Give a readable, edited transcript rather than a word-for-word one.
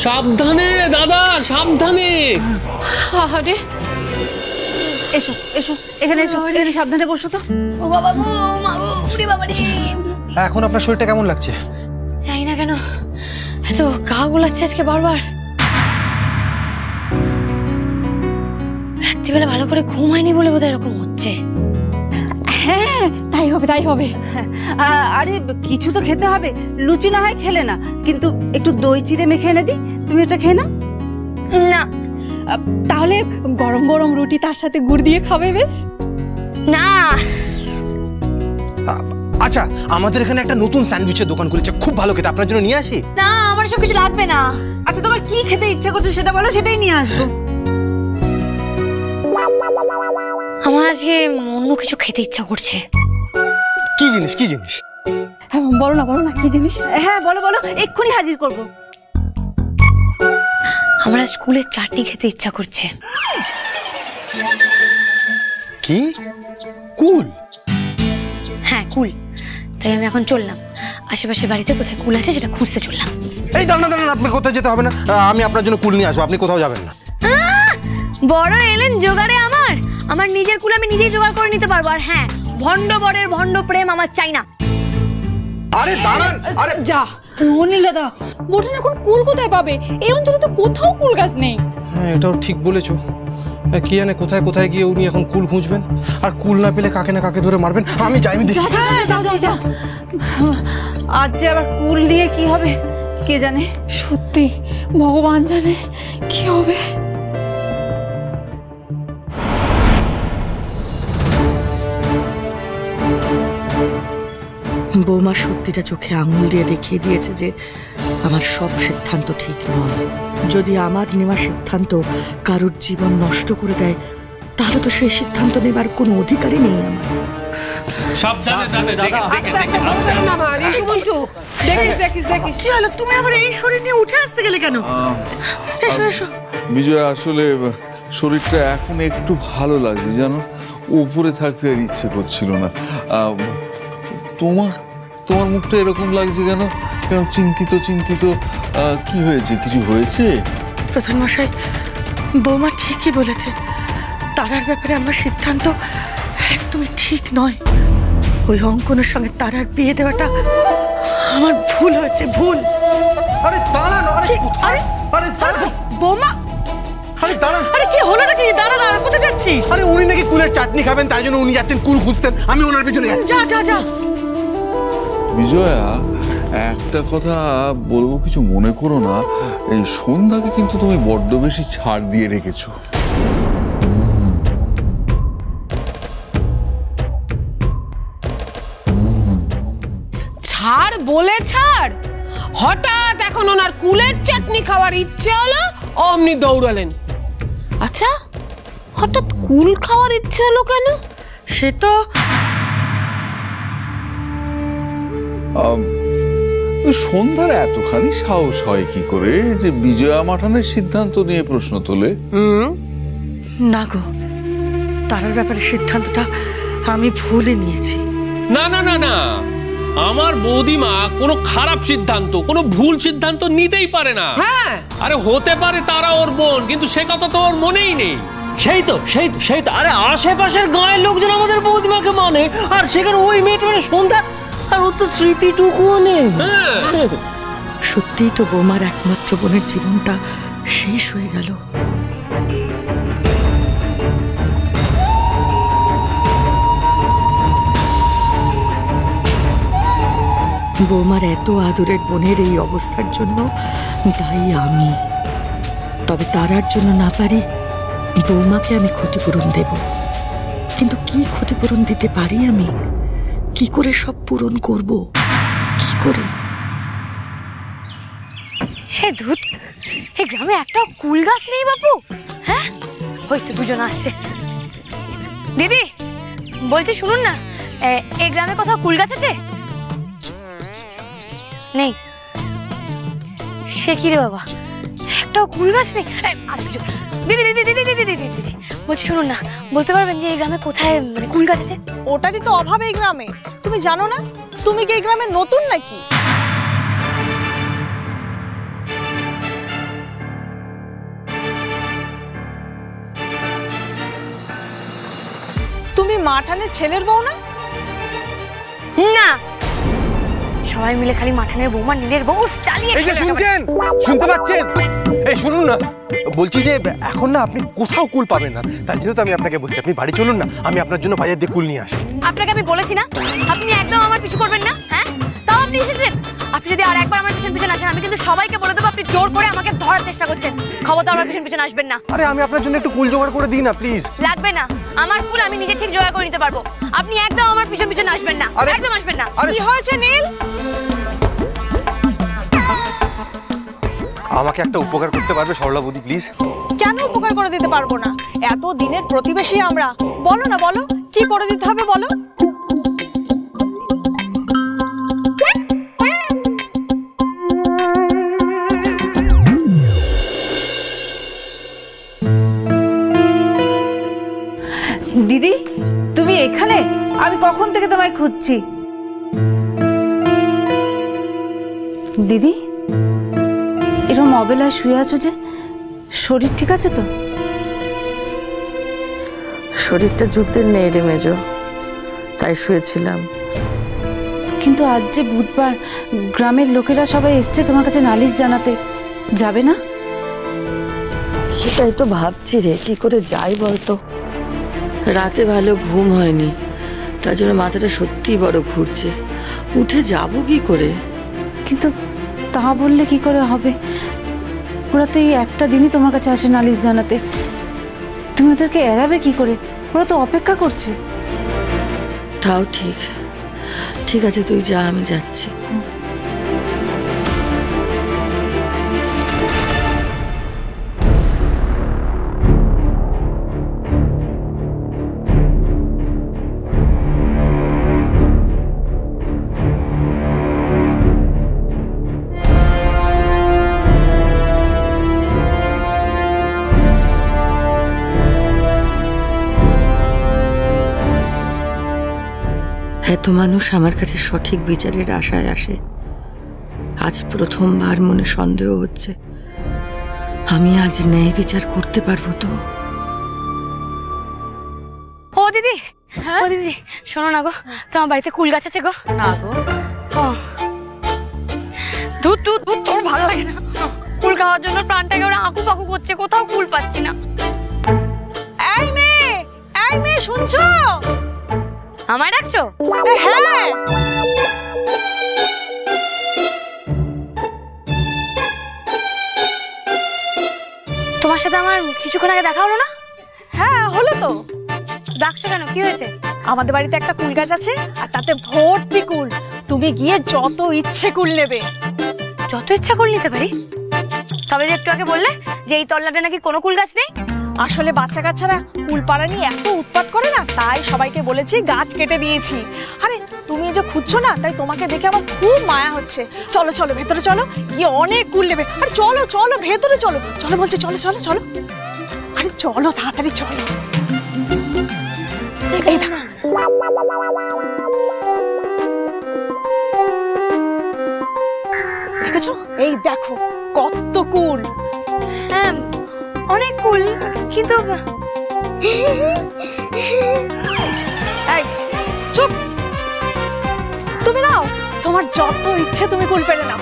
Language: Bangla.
সাবধানে দাদা, সাবধানে। আরে এসো এসো, এখানে এসো, এখানে সাবধানে বসো তো। ও বাবা গো, মা গো, উড়ি বাবা রে। এখন আপনার শরীরটা কেমন লাগছে? জানি না কেন এত গা গোলাচ্ছে আজকে বারবার। রাত্রিবেলা ভালো করে ঘুম হয়নি বলে বোধহয় এরকম হচ্ছে। হ্যাঁ তাই হবে তাই হবে। আরে কিছু তো খেতে হবে, লুচি না হয় খেলে না, কিন্তু একটু দই চিড়ে মেখে এনে দিই, তুমি এটা খেয়ে নাও। না তাহলে গরম গরম রুটি তার সাথে গুড় দিয়ে খাবে বেশ। না আচ্ছা, আমাদের এখানে একটা নতুন স্যান্ডউইচের দোকান খুলেছে, খুব ভালো খেতে, আপনার জন্য নিয়ে আসি? না, আমার সব কিছু লাগবে না। আচ্ছা তোমার কি খেতে ইচ্ছা করছে সেটা বলো, সেটাই নিয়ে আসবো। আমার আজকে অন্য কিছু খেতে ইচ্ছা করছে। কি জিনিস, কি জিনিস? বলো না কি জিনিস? হ্যাঁ বলো বলো, এক্ষুনি হাজির করবো। আমার স্কুলের চাটনি খেতে ইচ্ছা করছে। কি? কুল? হ্যাঁ কুল। তাই আমি এখন চললাম, আশেপাশের বাড়িতে কোথায় কুল আছে সেটা খুঁজতে চললাম। এই দাঁড়ান দাঁড়ান, আপনি কোথাও যেতে হবে না, আমি আপনার জন্য কুল নিয়ে আসবো, আপনি কোথাও যাবেন না। বড় এলেন জোগাড়ে, আমার নিজের কুল আমি নিজেই জোগাড় করে নিতে পারবো। আর হ্যাঁ, ভণ্ড বরের ভণ্ড প্রেম আমার চাই না। আরে দাঁড়ান, আরে যা অনিল দাদা, মোটন এখন কুল কোথায় পাবে? এই অঞ্চলে তো কোথাও কুল গাছ নেই। হ্যাঁ এটাও ঠিক বলেছো, কি জানে কোথায় কোথায় গিয়ে উনি এখন কুল খুঁজবেন, আর কুল না পেলে কাকে না কাকে ধরে মারবেন। আমি যাই, আমি দেখি। যাও। আজ যে আবার কুল নিয়ে কি হবে কে জানে। সত্যি ভগবান জানে কি হবে। বৌমা সত্যিটা চোখে আঙুল দিয়ে দেখিয়ে দিয়েছে যে আমার সব সিদ্ধান্ত ঠিক নয়। যদি আমার নেওয়া সিদ্ধান্ত কারোর জীবন নষ্ট করে দেয়, তাহলে তো সেই সিদ্ধান্ত নেবার কোনো অধিকারই নেই আমার। সাবধানে দাদা, দেখিস কি হলো? তুমি আবার এই শরীর নিয়ে উঠে আসতে গেলে কেন? এসো এসো। বিজয়, আসলে শরীরটা এখন একটু ভালো লাগছে জানো, উপরে থাকতে আর ইচ্ছে করছিল না। তোমার মুখটা এরকম লাগছে কেন? কেন চিন্তিত চিন্তিত? কি হয়েছে? কিছু হয়েছে? প্রধান মশাই, বৌমা ঠিকই বলেছে, তারার ব্যাপারে আমার সিদ্ধান্ত একদমই ঠিক নয়। ওই অঙ্কনের সঙ্গে তারার বিয়ে দেওয়াটা আমার ভুল হয়েছে, ভুল। আরে দাঁড়ান, আরে দাঁড়ান বৌমা, আরে দাঁড়ান। আরে কি হলোটা কি? দাঁড়া, কোথায় যাচ্ছিস? আরে উনি নাকি কুলের চাটনি খাবেন, তাই জন্য উনি যাচ্ছেন কুল খুঁজতেন, আমি ওনার পিছনে যাচ্ছি। যা। বিজয়া, একটা কথা বলবো, কিছু মনে করো না। এই সন্ধ্যাকে কিন্তু তুমি বড্ড বেশি ছাড় দিয়ে রেখেছো। ছাড় বলে ছাড়, হঠাৎ এখন ওনার কুলের চাটনি খাওয়ার ইচ্ছে হলো, অমনি দৌড়ালেন। আচ্ছা, হঠাৎ কুল খাওয়ার ইচ্ছে হলো কেন? সে তো সন্ধ্যার এতখানি সাহস হয় কি করে যে বিজয়া মাঠানের সিদ্ধান্ত নিয়ে প্রশ্ন তোলে? না গো, তারার ব্যাপারে সিদ্ধান্তটা আমি ভুলে নিয়েছি। না না না না, আমার বৌদিমা কোনো খারাপ সিদ্ধান্ত, কোনো ভুল সিদ্ধান্ত নিতেই পারে না। হ্যাঁ, আরে হতে পারে তারা ওর বোন, কিন্তু সে কথা তো ওর মনেই নেই। সেই তো আরে আশেপাশের গাঁয়ের লোকজন আমাদের বৌদিমাকে মানে, আর সেখানে ওই মেয়েটা মানে সন্ধ্যা, আর ওর তো স্মৃতিটুকুও নেই। সত্যিই তো বৌমার একমাত্র বোনের জীবনটা শেষ হয়ে গেল। বৌমার এত আদরের বোনের এই অবস্থার জন্য দায়ী আমি। তবে তারার জন্য না পারি, বৌমাকে আমি ক্ষতিপূরণ দেব, কিন্তু কি ক্ষতিপূরণ দিতে পারি আমি? কি করে সব পূরণ করব? কি করে? হে ধুত, এই গ্রামে একটাও কুল গাছ নেই বাপু। হ্যাঁ, হয়তো দুজন আসছে। দিদি বলছি, শুনুন না, এই গ্রামে কোথাও কুল গাছ আছে? নেই। সে কি রে বাবা, একটাও কুল গাছ নেই? দিদি দিদি দিদি দিদি দিদি দিদি বলছি, শুনুন না, বলতে পারবেন যে এই গ্রামে কোথায় মানে কুল গাছ আছে? ওটারই তো অভাব এই গ্রামে, তুমি জানো না? তুমি কি এই গ্রামে নতুন নাকি? মাঠানের ছেলের বউ না? না, সবাই মিলে খালি মাঠানের বৌমা নীলের বউ চালিয়ে এই যে শুনছেন, শুনতে পাচ্ছেন? এই শুনুন না, বলছি যে এখন না আপনি কোথাও কুল পাবেন না, তাই জন্য তো আমি আপনাকে বলছি আপনি বাড়ি চলুন না, আমি আপনার জন্য বাজার দিয়ে কুল নিয়ে আসি। আপনাকে আমি বলেছি না আপনি একদম আমার পিছু করবেন না, হ্যাঁ? তাও আপনি এসেছেন। আপনি যদি আর একবার আমার পিছন পিছন আসেন আমি কিন্তু সবাইকে বলে দেবো আপনি জোর করে আমাকে ধরার চেষ্টা করছেন। খবরদার আমার পিছন পিছন আসবেন না। আরে আমি আপনার জন্য একটু কুল জোগাড় করে দিই না প্লিজ। লাগবে না, আমার কুল আমি নিজে ঠিক জোগাড় করে নিতে পারবো। আপনি একদম আমার পিছন পিছন আসবেন না, একদম আসবেন না। কি হয়েছে নীল? আমাকে একটা উপকার করতে পারবে সরলা বৌদি প্লিজ? কেন উপকার করে দিতে পারবো না? এত দিনের প্রতিবেশী আমরা। বলো না, বলো কি করে দিতে হবে বলো। দিদি তুমি এখানে? আমি কখন থেকে তোমায় খুঁজছি। দিদি এরকম অবেলায় শুয়ে আছো যে, শরীর ঠিক আছে তো? শরীরটা যুদ্ধের নেই রে মেজো, তাই শুয়েছিলাম। কিন্তু আজ যে বুধবার, গ্রামের লোকেরা সবাই এসছে তোমার কাছে নালিশ জানাতে, যাবে না? সেটাই তো ভাবছি রে, কি করে যাই বলতো। রাতে ভালো ঘুম হয়নি, তার জন্য মাথাটা সত্যিই বড় ঘুরছে। উঠে যাব কি করে? কিন্তু তা বললে কি করে হবে? ওরা তো এই একটা দিনই তোমার কাছে আসে নালিশ জানাতে, তুমি ওদেরকে এড়াবে কি করে? ওরা তো অপেক্ষা করছে। তাও ঠিক, ঠিক আছে তুই যা, আমি যাচ্ছি। এত মানুষ আমার কাছে সঠিক বিচারের আশায় আসে, আজ প্রথমবার মনে সন্দেহ হচ্ছে আমি আজ ন্যায় বিচার করতে পারবো তো? ও দিদি, ও দিদি শোনো না গো, তোমার বাড়িতে কুল গাছ আছে গো? না গো। দুধ দুধ দুধ তোর ভালো লাগে না? কুল খাওয়ার জন্য প্রাণটাকে ওরা আঁকু পাকু করছে, কোথাও কুল পাচ্ছি না। এই মেয়ে শুনছো? আমায় ডাকছো? হ্যাঁ। তোমার সাথে আমার কিছুক্ষণ আগে দেখা হলো না? হ্যাঁ হলো তো। ডাকছো কেন, কি হয়েছে? আমাদের বাড়িতে একটা কুল গাছ আছে আর তাতে ভর্তি কুল। তুমি গিয়ে যত ইচ্ছে কুল নেবে। যত ইচ্ছা কুল নিতে পারি? তবে যে একটু আগে বললে যে এই তল্লাটে নাকি কোনো কুল গাছ নেই। আসলে বাচ্চা কাচ্চারা কুল পাড়া নিয়ে এত উৎপাত করে না, তাই সবাইকে বলেছি গাছ কেটে দিয়েছি। আরে তুমি যে খুঁজছো না, তাই তোমাকে দেখে আমার খুব মায়া হচ্ছে। চলো চলো ভেতরে চলো, গিয়ে অনেক কুল নেবে। আরে চলো চলো ভেতরে চলো, চলো বলছি, চলো চলো চলো। আরে চলো তাড়াতাড়ি চলো। এই দেখেছো? এই দেখো কত কুল। হ্যাঁ অনেক কুল, কিন্তু এই চুপ, তুমি নাও, তোমার যত ইচ্ছে তুমি কুল পেড়ে নাও।